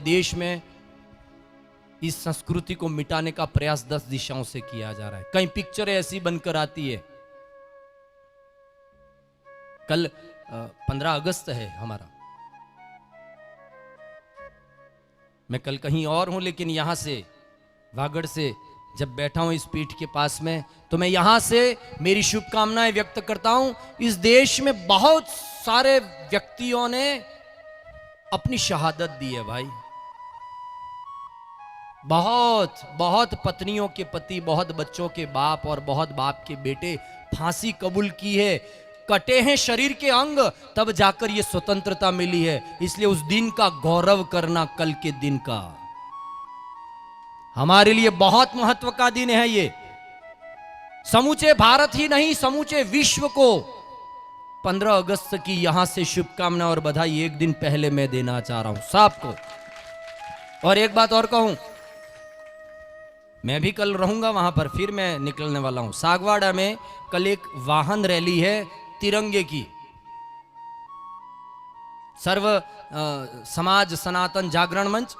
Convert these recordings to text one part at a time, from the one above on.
देश में इस संस्कृति को मिटाने का प्रयास 10 दिशाओं से किया जा रहा है। कई पिक्चरें ऐसी बनकर आती है। कल 15 अगस्त है हमारा, मैं कल कहीं और हूं, लेकिन यहां से वागड़ से जब बैठा हूं इस पीठ के पास में, तो मैं यहां से मेरी शुभकामनाएं व्यक्त करता हूं। इस देश में बहुत सारे व्यक्तियों ने अपनी शहादत दी है भाई। बहुत बहुत पत्नियों के पति, बहुत बच्चों के बाप और बहुत बाप के बेटे फांसी कबूल की है। कटे हैं शरीर के अंग, तब जाकर ये स्वतंत्रता मिली है। इसलिए उस दिन का गौरव करना, कल के दिन का हमारे लिए बहुत महत्व का दिन है। ये समूचे भारत ही नहीं, समूचे विश्व को 15 अगस्त की यहां से शुभकामना और बधाई एक दिन पहले मैं देना चाह रहा हूं सबको। और एक बात और कहूं, मैं भी कल रहूंगा वहां पर, फिर मैं निकलने वाला हूं। सागवाड़ा में कल एक वाहन रैली है तिरंगे की। सर्व समाज सनातन जागरण मंच,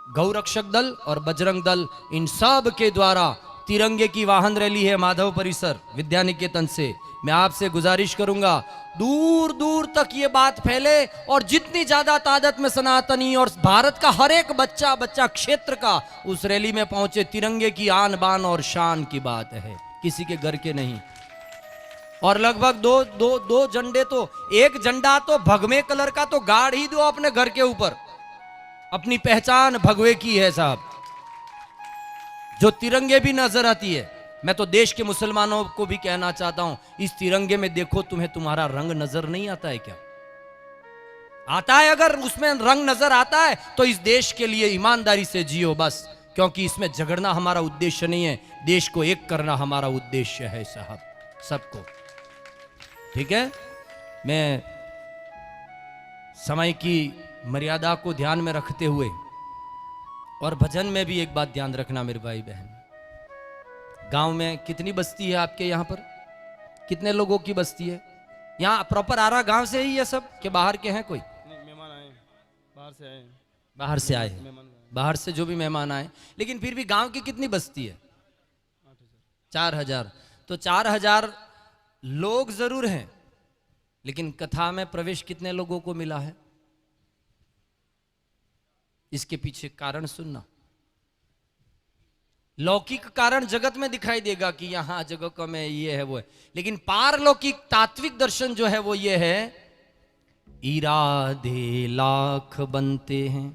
गौरक्षक दल और बजरंग दल, इन सब के द्वारा तिरंगे की वाहन रैली है माधव परिसर विद्यानिकेतन से। मैं आपसे गुजारिश करूंगा दूर दूर तक ये बात फैले और जितनी ज्यादा तादाद में सनातनी और भारत का हर एक बच्चा क्षेत्र का उस रैली में पहुंचे। तिरंगे की आन बान और शान की बात है, किसी के घर के नहीं। और लगभग दो झंडे, तो एक झंडा तो भगवे कलर का तो गाड़ ही दो अपने घर के ऊपर। अपनी पहचान भगवे की है साहब, जो तिरंगे भी नजर आती है। मैं तो देश के मुसलमानों को भी कहना चाहता हूं, इस तिरंगे में देखो, तुम्हें तुम्हारा रंग नजर नहीं आता है क्या? आता है। अगर उसमें रंग नजर आता है तो इस देश के लिए ईमानदारी से जियो बस, क्योंकि इसमें झगड़ना हमारा उद्देश्य नहीं है, देश को एक करना हमारा उद्देश्य है साहब, सबको। ठीक है, मैं समय की मर्यादा को ध्यान में रखते हुए, और भजन में भी एक बात ध्यान रखना मेरे भाई बहन, गांव में कितनी बस्ती है आपके यहाँ पर? कितने लोगों की बस्ती है? यहाँ प्रॉपर आरा गांव से ही है सब कि बाहर के हैं? कोई मेहमान आए, बाहर से आए। बाहर से आए, बाहर से जो भी मेहमान आए, लेकिन फिर भी गांव की कितनी बस्ती है? 4000। तो 4000 लोग जरूर हैं, लेकिन कथा में प्रवेश कितने लोगों को मिला है? इसके पीछे कारण सुनना। लौकिक कारण जगत में दिखाई देगा कि यहां जगह कम है, ये है वो है, लेकिन पारलौकिक तात्विक दर्शन जो है वो ये है, इरादे लाख बनते हैं,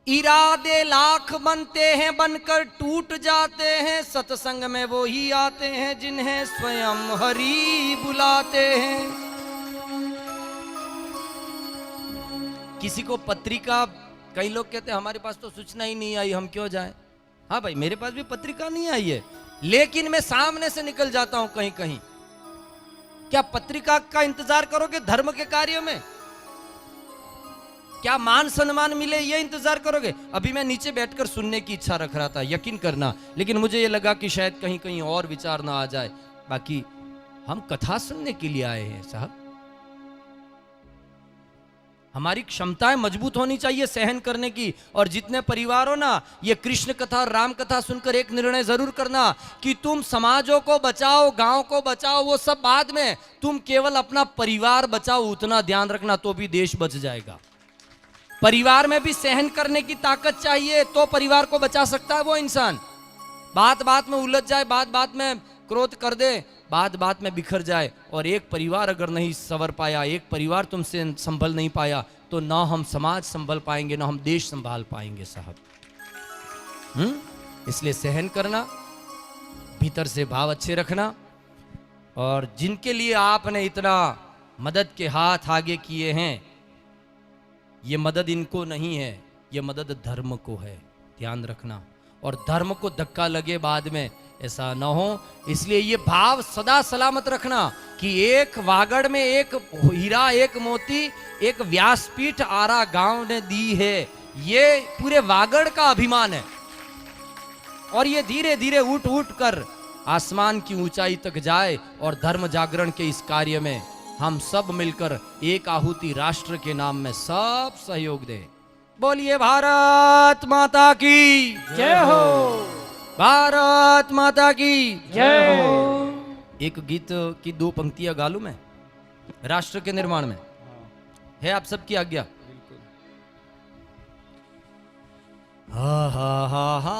इरादे लाख बनते हैं, बनकर टूट जाते हैं। सत्संग में वो ही आते हैं जिन्हें स्वयं हरि बुलाते हैं। किसी को पत्रिका, कई लोग कहते हैं हमारे पास तो सूचना ही नहीं आई, हम क्यों जाएं? हाँ भाई, मेरे पास भी पत्रिका नहीं आई है, लेकिन मैं सामने से निकल जाता हूं कहीं कहीं। क्या पत्रिका का इंतजार करोगे धर्म के कार्य में? क्या मान सम्मान मिले ये इंतजार करोगे? अभी मैं नीचे बैठकर सुनने की इच्छा रख रहा था, यकीन करना, लेकिन मुझे ये लगा कि शायद कहीं कहीं और विचार ना आ जाए। बाकी हम कथा सुनने के लिए आए हैं साहब। हमारी क्षमताएं मजबूत होनी चाहिए सहन करने की। और जितने परिवारों ना ये कृष्ण कथा और राम कथा सुनकर एक निर्णय जरूर करना कि तुम समाजों को बचाओ, गांव को बचाओ, वो सब बाद में, तुम केवल अपना परिवार बचाओ, उतना ध्यान रखना, तो भी देश बच जाएगा। परिवार में भी सहन करने की ताकत चाहिए, तो परिवार को बचा सकता है वो इंसान। बात बात में उलझ जाए, बात बात में क्रोध कर दे, बात बात में बिखर जाए, और एक परिवार अगर नहीं संवर पाया, एक परिवार तुमसे संभल नहीं पाया, तो ना हम समाज संभल पाएंगे, ना हम देश संभाल पाएंगे साहब। इसलिए सहन करना, भीतर से भाव अच्छे रखना, और जिनके लिए आपने इतना मदद के हाथ आगे किए हैं, ये मदद इनको नहीं है, ये मदद धर्म को है, ध्यान रखना। और धर्म को धक्का लगे बाद में, ऐसा ना हो। इसलिए ये भाव सदा सलामत रखना कि एक वागड़ में एक हीरा, एक मोती, एक व्यासपीठ आरा गांव ने दी है, ये पूरे वागड़ का अभिमान है। और ये धीरे धीरे उठ उठ कर आसमान की ऊंचाई तक जाए, और धर्म जागरण के इस कार्य में हम सब मिलकर एक आहुति राष्ट्र के नाम में सब सहयोग दें। बोलिए भारत माता की जय हो, भारत माता की जय हो। एक गीत की दो पंक्तियां गा लूं मैं राष्ट्र के निर्माण में। है आप सबकी आज्ञा? बिल्कुल। हा हा हा हा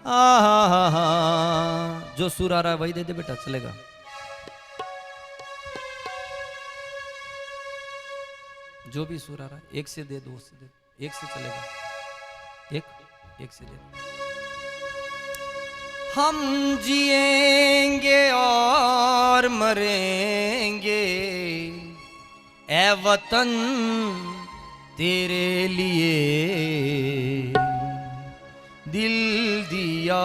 हा हा हा। जो सुर आ रहा है वही दे दे बेटा, चलेगा। जो भी सुर आ रहा है एक से दे, दो से दे, एक से चलेगा। एक से दे। हम जिएंगे और मरेंगे ए वतन तेरे लिए, दिल दिया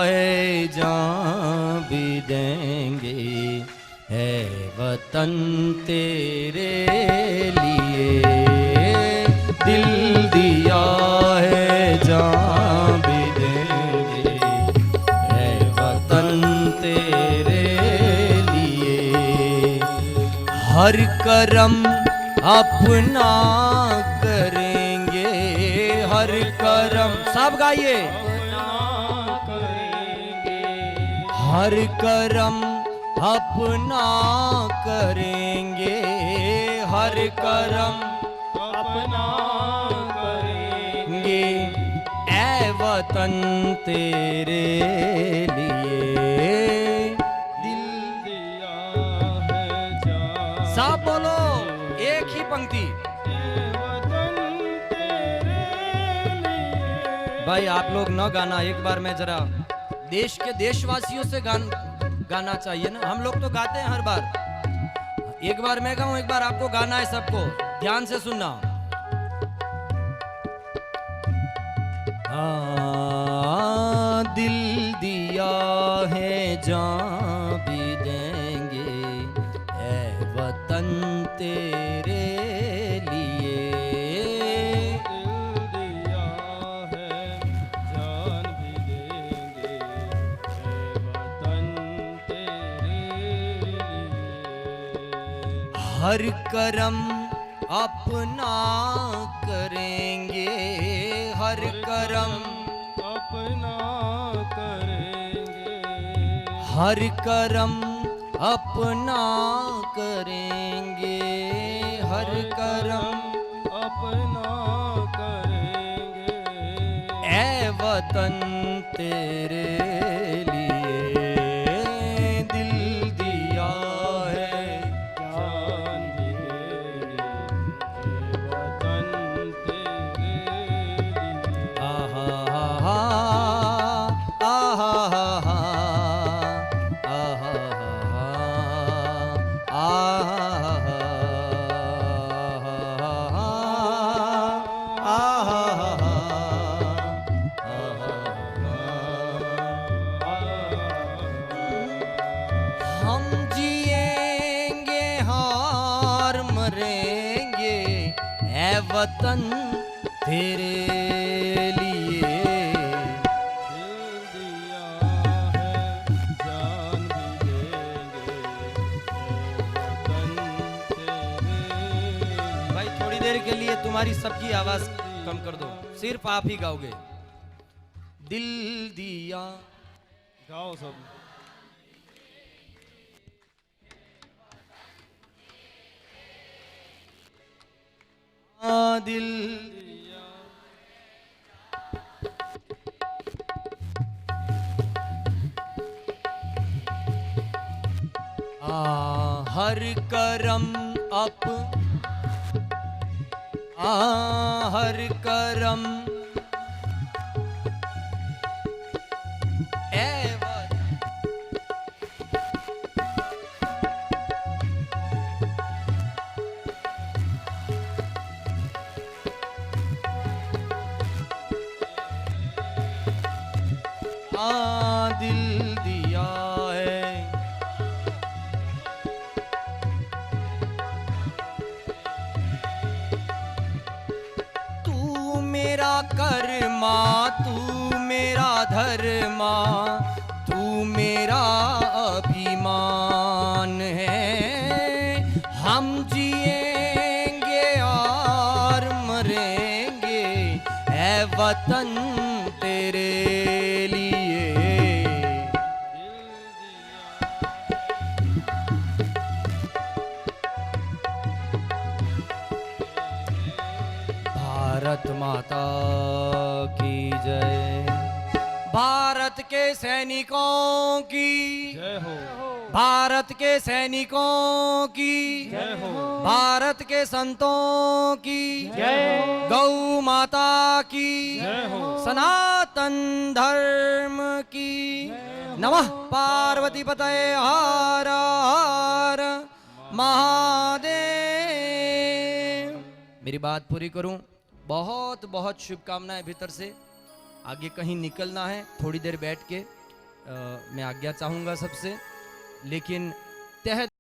है जान भी देंगे है वतन तेरे लिए, दिल दिया है जान भी देंगे है वतन तेरे लिए। हर करम अपना करेंगे, हर करम सब गाइए। हर करम अपना करेंगे, हर करम अपना करेंगे ए वतन तेरे लिए, दिल दिया है जान सब बोलो एक ही पंक्ति। वतन तेरे लिए। भाई आप लोग न गाना, एक बार मैं जरा देश के देशवासियों से गाना चाहिए ना। हम लोग तो गाते हैं हर बार, एक बार मैं गाऊं, एक बार आपको गाना है। सबको ध्यान से सुनना। दिल दिया है जान भी देंगे ए वतन तेरे लिए, दिल दिया है जान भी देंगे है वतन तेरे लिए। हर करम अपना करेंगे, हर करम अपना करेंगे, हर करम अपना करेंगे, हर करम अपना करेंगे ए वतन तेरे लिए, दिल दिया है जान भी देंगे ये वतन तेरे लिए। आहा हा आहा हा आहा हम जिएंगे हार मरेंगे है वतन तेरे लिए, दिल दिया है जान भी देंगे ये वतन तेरे लिए। भाई थोड़ी देर के लिए तुम्हारी सबकी आवाज कम कर दो, सिर्फ आप ही गाओगे। दिल दिया गाओ सब। दिल हर करम हर करम एवं दिल दिया है तू मेरा कर्मा, तू मेरा धर्मा, तू मेरा अभिमान है। हम जिएंगे और वतन तेरे लिए। भारत माता की जय। भारत के सैनिकों की जय हो, भारत के सैनिकों की जय हो, भारत के संतों की जय। गौ माता की जय हो, सनातन धर्म की नमः। पार्वती पतये हर हर महादेव। मेरी बात पूरी करूं, बहुत बहुत शुभकामनाएं भीतर से। आगे कहीं निकलना है, थोड़ी देर बैठ के मैं आज्ञा चाहूंगा सबसे, लेकिन तह